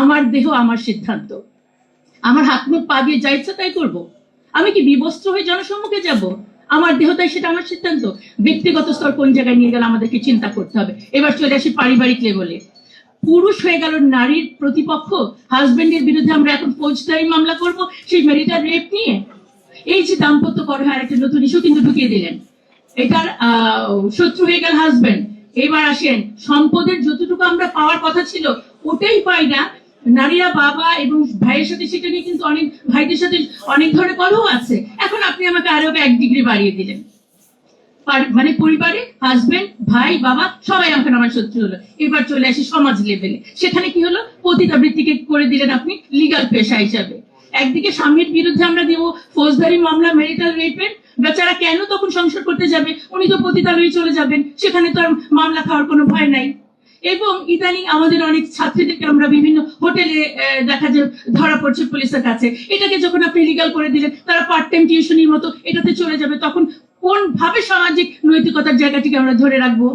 আমার দেহ আমার সিদ্ধান্ত, আমার হাত মুখ পা দিয়ে যা ইচ্ছা তাই করবো। আমি কি বিবস্ত্র হয়ে জনসম্মুখে যাব? আমার দেহ তাই, সেটা আমার সিদ্ধান্ত। ব্যক্তিগত স্তর কোন জায়গায় নিয়ে গেলে আমাদেরকে চিন্তা করতে হবে। এবার চলে আসি পারিবারিক লেভেলে। পুরুষ হয়ে গেল নারীর প্রতিপক্ষ, হাজবেন্ডের বিরুদ্ধে আমরা এখন ফৌজদারি মামলা করব সেই ম্যারিটাল রেপ নিয়ে। এই যে দাম্পত্য কলহের একটা নতুন ইস্যু কিন্তু ঢুকিয়ে দিলেন, এটার শত্রু হয়ে গেল হাজবেন্ড। এবার আসেন, সম্পদের যতটুকু আমরা পাওয়ার কথা ছিল ওটাই পাই না। নারীরা বাবা এবং ভাইয়ের সাথে, সেটা নিয়ে কিন্তু অনেক ভাইদের সাথে অনেক ধরনের কলহ আছে। এখন আপনি আমাকে আরো 1 ডিগ্রি বাড়িয়ে দিলেন, মানে পরিবারে হাজবেন্ড ভাই বাবা সবাই এখন আমার শত্রু হলো। এবার চলে আসি সমাজ লেভেলে, সেখানে কি হলো? পতিতাবৃত্তিকে করে দিলেন আপনি লিগাল পেশা হিসাবে। একদিকে স্বামীর বিরুদ্ধে আমরা দিব ফৌজদারি মামলা ম্যারিটাল রেপের, বেচারা কেন তখন সংসার করতে যাবে? উনি তো পতিতালয়ে চলে যাবেন, সেখানে তো আর মামলা খাওয়ার কোনো ভয় নাই। এবং ইদানিং আমাদের অনেক ছাত্রীদেরকে আমরা বিভিন্ন হোটেলে দেখা যায় ধরা পড়ছে পুলিশের কাছে। এটাকে যখন আপনি লিগাল করে দিলেন, তারা পার্ট টাইম টিউশনির মতো এটাতে চলে যাবে, তখন কোন ভাবে সামাজিক নৈতিকতার জায়গাটিকে আমরা ধরে রাখবো?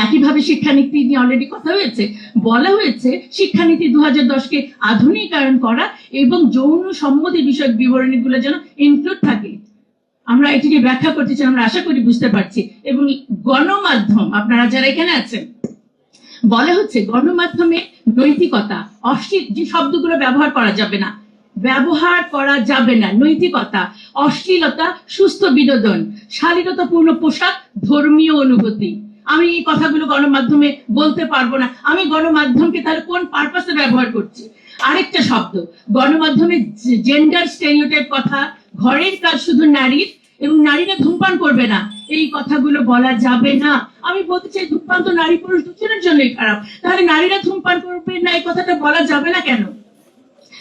একইভাবে শিক্ষানীতি নিয়ে অলরেডি কথা হয়েছে, বলা হয়েছে শিক্ষানীতি 2010-কে আধুনিকায়ন করা এবং যৌন সম্মতি বিষয়ক বিবরণীগুলো যেন ইনক্লুড থাকে। আমরা এটিকে ব্যাখ্যা করতে চাই, আমরা আশা করি বুঝতে পারছি। এবং গণমাধ্যম, আপনারা যারা এখানে আছেন, বলা হচ্ছে গণমাধ্যমে নৈতিকতা, অশ্লীল যে শব্দগুলো ব্যবহার করা যাবে না, নৈতিকতা, অশ্লীলতা, সুস্থ বিনোদন, শালীনতাপূর্ণ পোশাক, ধর্মীয় অনুভূতি। আমি এই কথাগুলো গণমাধ্যমে বলতে পারবো না। আমি গণমাধ্যমকে তাহলে কোন পারপাসে ব্যবহার করছি? আরেকটা শব্দ, গণমাধ্যমে জেন্ডার স্টেরিওটাইপ কথা, ঘরের কাজ শুধু নারীর এবং নারীরা ধূমপান করবে না, এই কথাগুলো বলা যাবে না। আমি বলতে চাই ধূমপান তো নারী পুরুষ দুজনের জন্যই খারাপ, তাহলে নারীরা ধূমপান করবে না এই কথাটা বলা যাবে না কেন?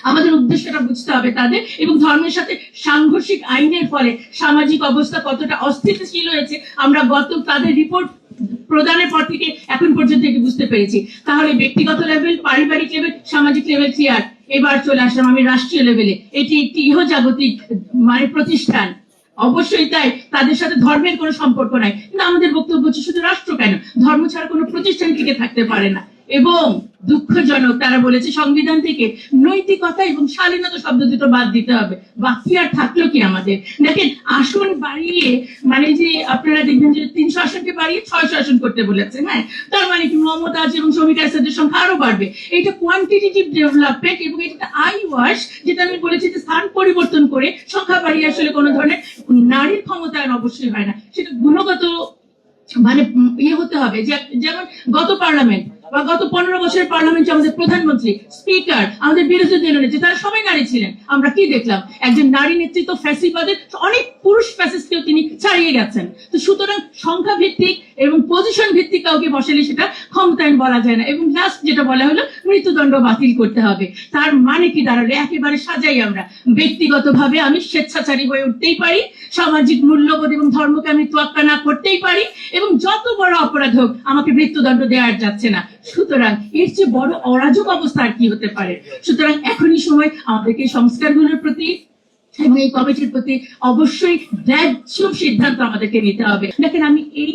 আমাদের উদ্দেশ্যটা বুঝতে হবে তাদের। এবং ধর্মের সাথে সাংঘর্ষিক আইনের ফলে সামাজিক অবস্থা কতটা অস্থিতিশীল হয়েছে আমরা তাদের রিপোর্ট প্রদানের পর থেকে এখন পর্যন্ত এটি বুঝতে পেরেছি। তাহলে ব্যক্তিগত লেভেল, পারিবারিক লেভেল, সামাজিক লেভেল ক্লিয়ার। এবার চলে আসলাম আমি রাষ্ট্রীয় লেভেলে। এটি একটি ইহজাগতিক মানে প্রতিষ্ঠান, অবশ্যই তাই, তাদের সাথে ধর্মের কোনো সম্পর্ক নাই। কিন্তু আমাদের বক্তব্য হচ্ছে শুধু রাষ্ট্র কেন, ধর্ম ছাড়া কোনো প্রতিষ্ঠান টিকে থাকতে পারে না। এবং দুঃখজনক, তারা বলেছে সংবিধান থেকে নৈতিকতা এবং শালীনতা শব্দ দুটো বাদ দিতে হবে। বাকি আর থাকলো কি আমাদের? দেখেন, আসন বাড়িয়ে মানে যে আপনারা দেখবেন যে 300 আসনকে বাড়িয়ে 600 আসন করতে বলেছে। হ্যাঁ, তার মানে কি মমতা এবং শ্রমিক আসাদের সংখ্যা আরো বাড়বে। এটা কোয়ান্টিটেটিভ ডেভেলপমেন্ট এবং এটা আই ওয়াশ, যেটা আমি বলেছি যে স্থান পরিবর্তন করে সংখ্যা বাড়িয়ে আসলে কোনো ধরনের নারীর ক্ষমতায়ন অবশ্যই হয় না। সেটা গুণগত মানে হতে হবে। যেমন গত পার্লামেন্ট বা গত 15 বছরের পার্লামেন্টে আমাদের প্রধানমন্ত্রী, স্পিকার, আমাদের বিরোধী দলনেত্রী, তারা সবাই নারী ছিলেন। আমরা কি দেখলাম? একজন নারী নেতৃত্ব ফ্যাসিবাদের অনেক পুরুষ ফ্যাসিস্টকেও তিনি ছাড়িয়ে গেছেন। তো সুতরাং সংখ্যা ভিত্তিক এবং পজিশন ভিত্তিক কাউকে বসালে সেটা ক্ষমতায়ন বলা যায় না। এবং লাস্ট যেটা বলা হলো, মৃত্যুদণ্ড বাতিল করতে হবে। তার মানে কি দাঁড়ালো? একেবারে সাজাই আমরা ব্যক্তিগতভাবে আমি স্বেচ্ছাচারী হয়ে উঠতেই পারি, সামাজিক মূল্যবোধ এবং ধর্মকে আমি তোয়াক্কা না করতেই পারি, এবং যত বড় অপরাধ হোক আমাকে মৃত্যুদণ্ড দেওয়া যাচ্ছে না। সুতরাং এর চেয়ে বড় অরাজক অবস্থা আর কি হতে পারে? সুতরাং এখনই সময় আমাদেরকে সংস্কারগুলোর প্রতি এবং এই কমিটির প্রতি অবশ্যই ন্যায্য সিদ্ধান্ত আমাদেরকে নিতে হবে। দেখেন, আমি এই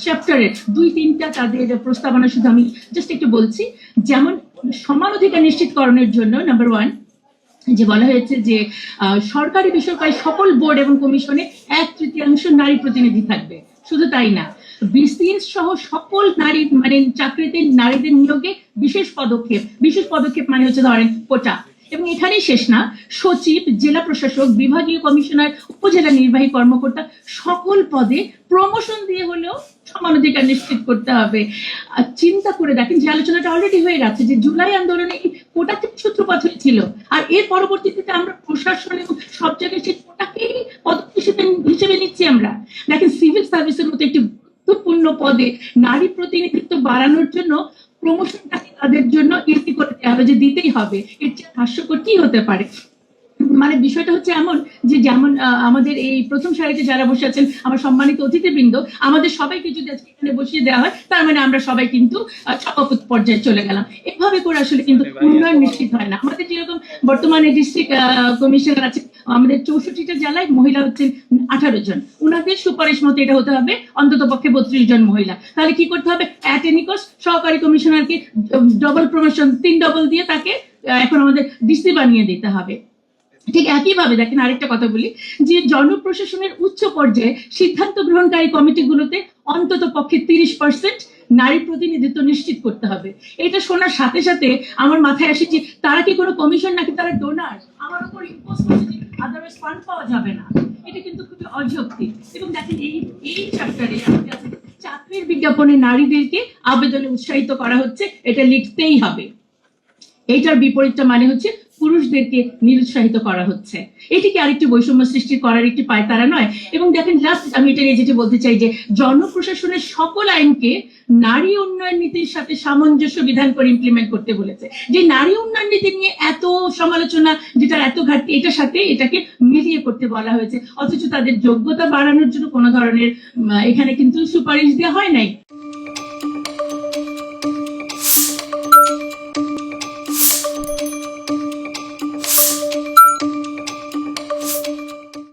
চ্যাপ্টারের 2-3টা তাদের প্রস্তাবনা শুধু আমি জাস্ট একটু বলছি। যেমন সমান অধিকার নিশ্চিতকরণের জন্য নাম্বার 1 যে বলা হয়েছে যে সরকারি বেসরকারি সকল বোর্ড এবং কমিশনে 1/3 নারী প্রতিনিধি থাকবে। শুধু তাই না, বিসিএস সহ সকল নারী মানে চাকরিতে নারীদের নিয়োগে বিশেষ পদক্ষেপ মানে হচ্ছে ধরেন কোটা। এবং এখানেই শেষ না, সচিব, জেলা প্রশাসক, বিভাগীয় কমিশনার, উপজেলা নির্বাহী কর্মকর্তা সকল পদে প্রমোশন দিয়ে হলেও সমান অধিকার নিশ্চিত করতে হবে। চিন্তা করে দেখেন, যে আলোচনাটা অলরেডি হয়ে গেছে যে জুলাই আন্দোলনে এই কোটাতে সূত্রপাত হয়েছিল, আর এর পরবর্তীতে আমরা প্রশাসন এবং সব জায়গায় সেই কোটাকেই পদক্ষেপ হিসেবে নিচ্ছি আমরা। দেখেন, সিভিল সার্ভিসের মতো একটি গুরুত্বপূর্ণ পদে নারী প্রতিনিধিত্ব বাড়ানোর জন্য প্রমোশনটাকে তাদের জন্য ইজি করে দেওয়া হবে, যে দিতেই হবে। এর চেয়ে হাস্যকর কি হতে পারে? মানে বিষয়টা হচ্ছে এমন যে যেমন আমাদের এই প্রথম সারিতে যারা বসে আছেন আমার সম্মানিত অতিথিবৃন্দ, আমাদের সবাইকে যদি আজকে এখানে বসিয়ে দেওয়া হয় তার মানে আমরা সবাই কিন্তু সভাপতি পর্যায়ে চলে গেলাম। এভাবে করে আসলে কিন্তু উন্নয়ন নিশ্চিত হয় না। আমাদের যেরকম বর্তমানে ডিস্ট্রিক্ট কমিশনার আছে আমাদের 64টা জেলায়, মহিলা হচ্ছেন 18 জন, উনাদের সুপারিশ মতো এটা হতে হবে অন্তত পক্ষে 32 জন মহিলা। তাহলে কি করতে হবে, অ্যাট এনি কস্ট সহকারী কমিশনারকে ডবল প্রমোশন 3 ডবল দিয়ে তাকে এখন আমাদের ডিসি বানিয়ে দিতে হবে। ঠিক একইভাবে দেখেন আরেকটা কথা বলি, যে জনপ্রশাসনের উচ্চ পর্যায়ে সিদ্ধান্ত গ্রহণকারী কমিটিগুলোতে অন্তত পক্ষে 30% নারী প্রতিনিধিত্ব নিশ্চিত করতে হবে। এটা শোনার সাথে সাথে আমার মাথায় আসে যে তারা কি কোনো কমিশন নাকি তারা ডোনার, আমার উপর ইম্পোজ করছে, আদারওয়াইজ ফান্ড পাওয়া যাবে না। এটা কিন্তু খুবই অযৌক্তিক। এবং দেখেন এই চ্যাপ্টারে আমাদের চাকরির বিজ্ঞাপনে নারীদেরকে আবেদনে উৎসাহিত করা হচ্ছে, এটা লিখতেই হবে। এইটার বিপরীতটা মানে হচ্ছে পুরুষদেরকে নিরুৎসাহিত করা হচ্ছে। এটি কি আরেকটি বৈষম্য সৃষ্টি করার একটি পায়তারা নয়? এবং দেখেন লাস্ট আমি এটা যেটা বলতে চাই যে জনপ্রশাসনের সকল আইনকে নারী উন্নয়ন নীতির সাথে সামঞ্জস্য বিধান করে ইমপ্লিমেন্ট করতে বলেছে। যে নারী উন্নয়ন নীতি নিয়ে এত সমালোচনা, যেটার এত ঘাটতি, এটার সাথে এটাকে মিলিয়ে করতে বলা হয়েছে, অথচ তাদের যোগ্যতা বাড়ানোর জন্য কোনো ধরনের এখানে কিন্তু সুপারিশ দেওয়া হয় নাই।